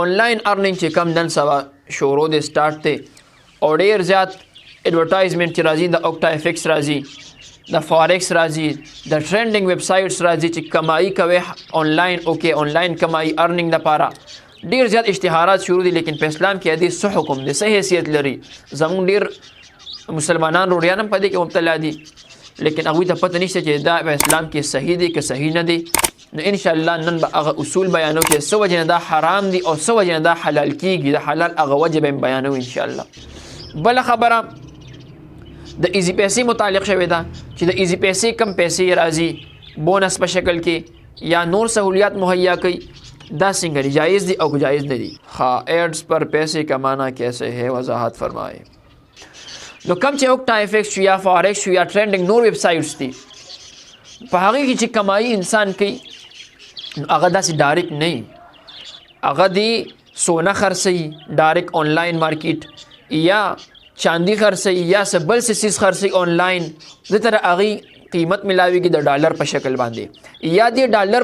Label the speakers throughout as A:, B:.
A: آنلاین ارننګ چې کم نن سبا شروع دی سٹارټ دی او ډیر زیات ایڈورټایزمنټ چې راځي د OctaFx راځي د Forx راځي د ټرینډینګ ویب سایټس راځي چې کمایي کوي آنلاین آنلاین کمایي ارننګ لپاره ډیر زیات اشتهارات شروع دي لیکن په اسلام کې دې څه حکم دي څه حیثیت لري زموږ ډیر مسلمانان روډیان هم په دې کې مبتلا دي لیکن هغوی ته پته نشته چې دا په اسلام کې صحیح دی که صحیح نه دی نو ان شاء الله نن به هغه اصول بیانو چې څه وجه نه دا حرام دي او څه وجه نه دا حلال کیږي د حلال هغه وجه به بیانو ان شاء الله. بل خبره د ایزی پیسې متعلق شوې ده چې د ایزی پیسې کم پیسې راځي بونس په شکل کې یا نور سہولیات مهیا کوي دا څنګه دي جائز دي او جائز نه دي. हाँ एड्स पर पैसे कमाना कैसे है वजाहत फरमाए. نو کم چې OctaFx یا Forx یا ټرینډینګ نور ویب سایټس دي په هغه کې چې کمایي انسان کوي نو هغه داسې ډایرکټ نه هغه دی سونه خرڅوي ډایرکټ آنلاین مارکیټ یا چاندي خرڅوي یا څه بل څه څیز خرڅوي آنلاین دې طرح هغې قیمت ملاویږي د ډالر په شکل باندې یا دې ډالر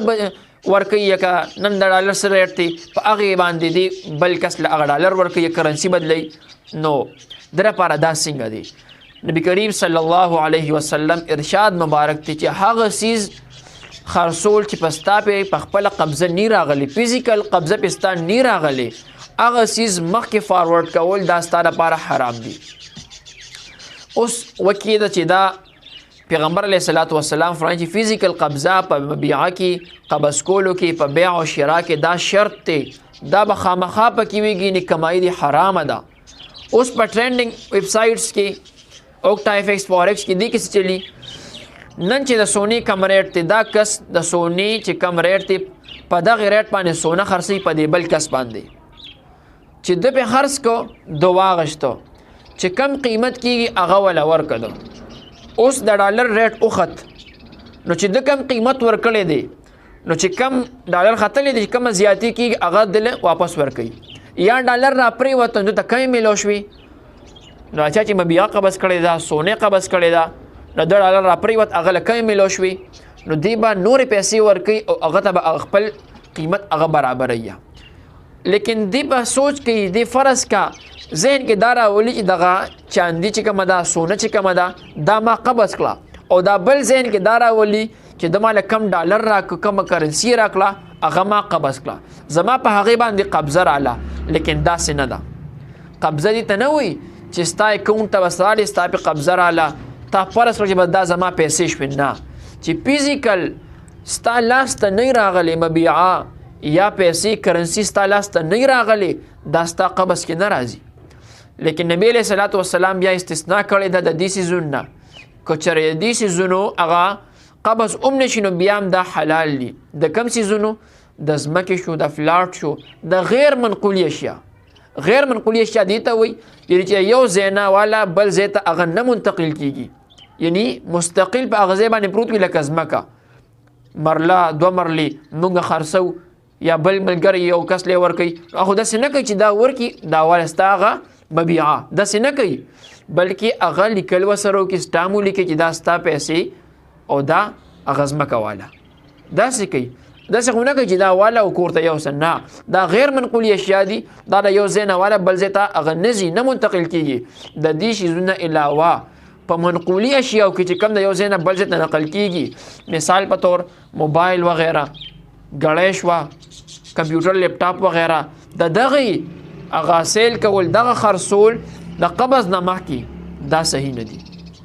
A: ورکوي یا که نن د ډالر څه ریټ دی په هغې باندې دی بل کس له هغه ډالر ورکوي یا کرنسي بدلوي نو د لپاره دا څنګه دی. نبی کریم صلی الله علیه وسلم ارشاد مبارک دی چې هغه څیز خرڅول چې پستا په خپله قبضه نی راغلی فزیکل قبضه پستا نی راغلی هغه څیز مخکې فارورډ کول دا ستا لپاره حرام دی. اوس وکې ده چې دا پیغمبر علیه الصلاۃ والسلام فرمایي چې فزیکل قبضه په مبیعه کې قبض کولو کې په بیع او شرا کې دا شرط دی دا به خامخا پکې ویږي نه کمایي دی حرامه ده. اوس په ټرینډینګ ویب سایټس کې OctaFx Forx کې دی کس چلی نن چې د سونی کم ریټ دی دا کس د سونی چې کم ریټ دی په دغه ریټ باندې سونه خرڅي په دی بل کس باندې چې د په خرڅ کو دوا غشتو چې کم قیمت کیږي هغه ولا ورکړو اوس د ډالر ریټ اوخت نو چې د کم قیمت ورکړې دی نو چې کم ډالر خطلې دی کم زیاتی کیږي هغه دل واپس ورکړي یا ډالر را پرې وته نو ته کم ملو شوي نو چا چې مبیعه قبض کړی دا سونه قبض کړی دا نو د ډالر را پرې وته هغه له کم ملو شوي نو دی به نورې پیسې ورکوي او هغه ته به خپل قیمت هغه برابروي لیکن دی به سوچ کوي دی فرض کا ذهن کې دا راولي چې دغه چاندي چې کومه ده سونه چې کومه ده دا ما قبض کړه او دا بل ذهن کې دا راولي چې د ماله کم ډالر راکړه کم کرنسي راکړه هغه ما قبض کړه زما په هغې باندې قبضه راله لیکن داسې نه ده قبضه دې ته نه وایي چې ستا اکاونټ ته به راغلې ستا پې قبضه راله تا فرض کړه چې بس دا زما پیسې شوې نه چې فزیکل ستا لاس ته نه راغلې مبیعه یا پیسې کرنسي ستا لاس ته نه راغلې دا ستا قبض کې نه راځي لیکن نبی علیہ الصلوۃ والسلام بیا استثناء کړی ده د دې څیزونو نه که چېرې د دې څیزونو هغه قبض هم نشي نو بیا هم دا حلال دي د کم څیزونو د ځمکې شو د فلاټ شو د غیر منقولي اشیا غیر منقولي اشیا دې ته وایي یعنې چې یو ځای نه والا بل ځای ته هغه نه منتقل کیږي یعنی مستقل په هغه ځای باندې پروت وي لکه ځمکه مرله دوه مرلې موږ خرڅو یا بل ملګری یو کس لی ورکوي خو داسې نه کوي چې دا ورکي دا والا ستا هغه مبیعه داسې نه کوي بلکې هغه لیکل ورسره وکړي سټام ولیکي چې دا ستا پیسې او دا هغه ځمکه والا داسې کوي داسې خو نه کوي چې دا والا او کور ته یوسه نه دا غیر منقولي اشیا دي دا د یو ځای نه والا بل ځای ته هغه نه ځي نه منتقل کیږي د دې شیزونه علاوه په منقولي اشیاو کې چې کم د یو ځای نه بل ځای ته نقل کیږي مثال په طور موبایل وغیره ګړۍ شوه کمپیوټر لیپټاپ وغیره د دغې هغه سیل کول دغه خرڅول د قبض نه مخکې دا صحیح نه دي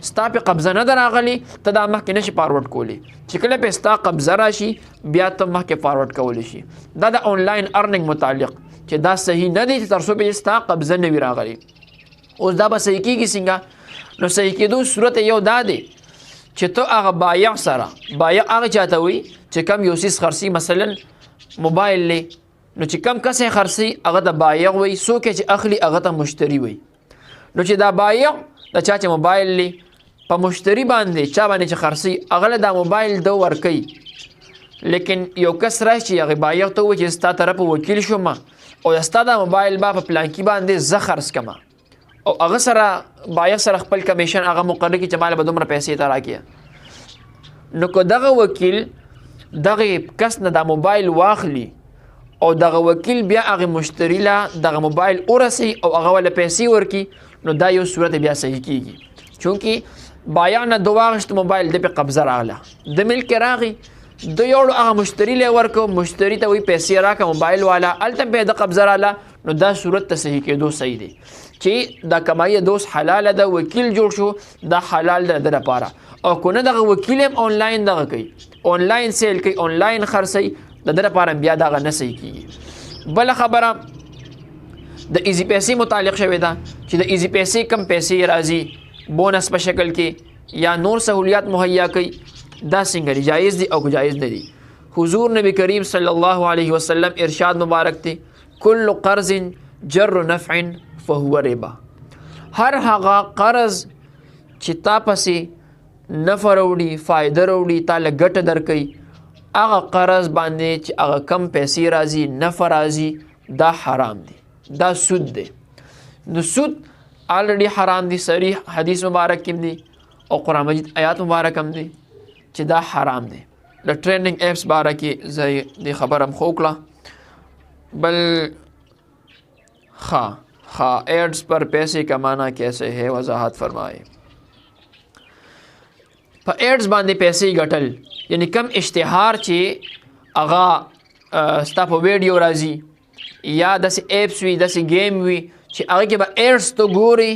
A: ستا پې قبضه نه ده راغلې ته دا مخکې نشي فارورډ کولی چې کله پې ستا قبضه راشي بیا ته مخکې فارورډ کولی شي دا د آنلاین ارننګ متعلق چې دا صحیح نه دی چې تر څو پې ستا قبضه نه وي راغلې اوس دا به صحیح کېږي څنګه نو صحیح کېدو صورت یو دا دی چې ته هغه بایع سره بایع هغه چاته وي چې کم یو څیز خرڅي مثلا موبایل لی نو چې کم کس یې خرڅي هغه د بایع وي څوک چې اخلي هغه ته مشتري وي نو چې دا بایع د چا چې موبایل لی په مشتری باندې چا باندې چې خرڅي هغه له دا موبایل ده ورکوي لیکن یو کس راشي چې هغې بایع ته ووایي چې ستا طرف وکیل شوم او ستا دا موبایل به په پلانکي باندې زه خرڅ کړم او هغه سره بایع سره خپل کمیشن هغه مقرر کړي چې ماله به دومره پیسې ته راکړي نو که دغه وکیل دغه کس نه دا موبایل واخلي او دغه وکیل بیا هغه مشتری له دغه موبایل ورسي او هغه ول پیسې ورکي، نو دا یو صورت بیا صحیح کیږي. چونکې بایع نه د واغشت موبایل د په قبضه راغله، د ملک راغی، د یوړو هغه مشتری له ورکو، مشتری ته وی پیسې راکه موبایل والا الته په د قبضه رااله، نو دا صورت ته صحیح کېدو صحیح دی چې دا کمایه دوس حلاله ده، وکیل جوړ شو دا حلال ده د لپاره. او کنه دغه وکیل هم آنلاین دغه کوي، آنلاین سیل کوي، آنلاین خرڅي، د لپاره بیا دغه نه صحیح کیږي. بل خبره د ایزی پیسې متعلق شوی ده چې د ایزی پیسې کم پیسې راځي بونس په شکل کې یا نور سہولیات مهیا کوي، دا څنګه دی، جایز دی او جایز نه دی؟ حضور نبی کریم صلی الله علیه وسلم ارشاد مبارک دی کل قرض جر نفع فهو ربا. هر هغه قرض چې تا پسې نفع راوړي، فایده راوړي، تا له ګټه درکوي، هغه قرض باندې چې هغه کم پیسې راځي، نفع راځي، دا حرام دی، دا سود دی. نو سود آلریډي حرام دی، صریح حدیث مبارک کې دی او قرآن مجید آیات مبارک هم دی چې دا حرام دی. د ټرینډینګ ایپس باره کې زه د خبرم خو کړه. بل ایڈز پر پیسے کمانا کیسے ہے، وضاحت فرمائے. په ایڈز باندې پیسې ګټل یعنی کم اشتهار چې هغه ستا په ویډیو راځي یا داسې ایپس وي، داسې گیم وي چې هغه کې به ایډز ته ګوري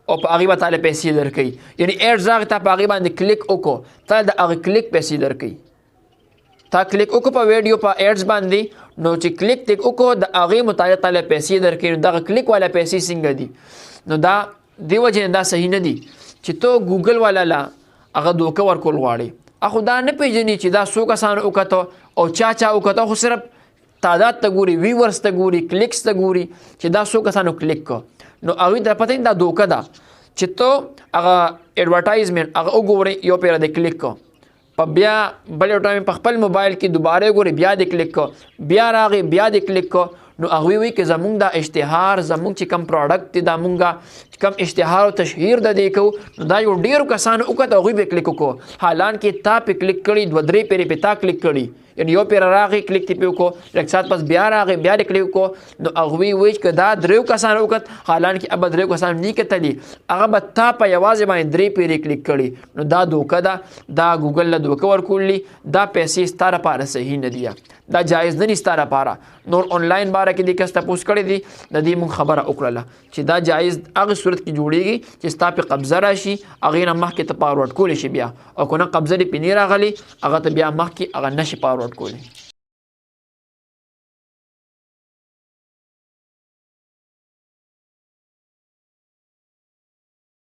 A: او په هغې به تاله پیسې درکوي. یعنی ایډز راغی تا په هغې باندې کلیک وکړو، تا د هغه کلیک پیسې درکوي. تا کلیک وکړو په ویډیو په ایډز باندې، نو چې کلیک تک وکړو د هغې مطابق تاله پیسې درکوي. نو دغه کلیک والا پیسې څنګه دي؟ نو دا دې وجې نه دا صحیح نه دي چې تو ګوګل والا لا هغه دوکه ورکول غواړي. اخو دا نه پیژني چې دا څو کسانو وکړو او چا وکړو، خو صرف تعداد ته ګوري، ویورز ته ګوري، کلیکس ته ګوري چې دا څو کسانو کلیک کو. نو هغوی ته پته دا دوکه ده چې تو هغه ایډورټایزمنټ هغه وګورئ، یو پیره د کلیک کو، په بیا بل ټایم په خپل موبایل کې دوباره ګوري، بیا د کلیک کو، بیا راغی بیا د کلیک کو. نو هغوی وایي که زمونږ دا اشتهار، زمونږ چې کم پروډکټ دی، دا مونږ کم اشتهار او تشهیر د دې کوو، نو دا یو ډېرو کسانو وکړه، هغوی به کلیک وکړو، حالانکې تا پې کلیک کړي، 2-3 پیرې پې تا کلیک کړي، یعنی یو پیره راغی کلیک تی پې وکړو، لږ ساعت پس بیا راغی بیا د کلیک وکړو. نو هغوی وایي که دا 3 کسانو وکړه، حالانکې اب 3 کسانو نه کتلي، هغه به تا په یوازې باندې 3 پیرې کلیک کړي. نو دا دوکه ده، دا ګوګل له دوکه ورکولی، دا پیسې ستا لپاره صحیح نه دي، دا جایز نه دي ستا لپاره. نور آنلاین باره کې دې کس تپوس کړی دی، د دې مونږ خبره وکړله چې دا جایز هغه صورت کې جوړیږي چې ستا پې قبضه راشي، هغې نه مخکې ته پاورورډ کولی شي بیا، او که نه قبضه دې پې نه راغلی، هغه ته بیا مخکې هغه نه شي پاورورډ کولی.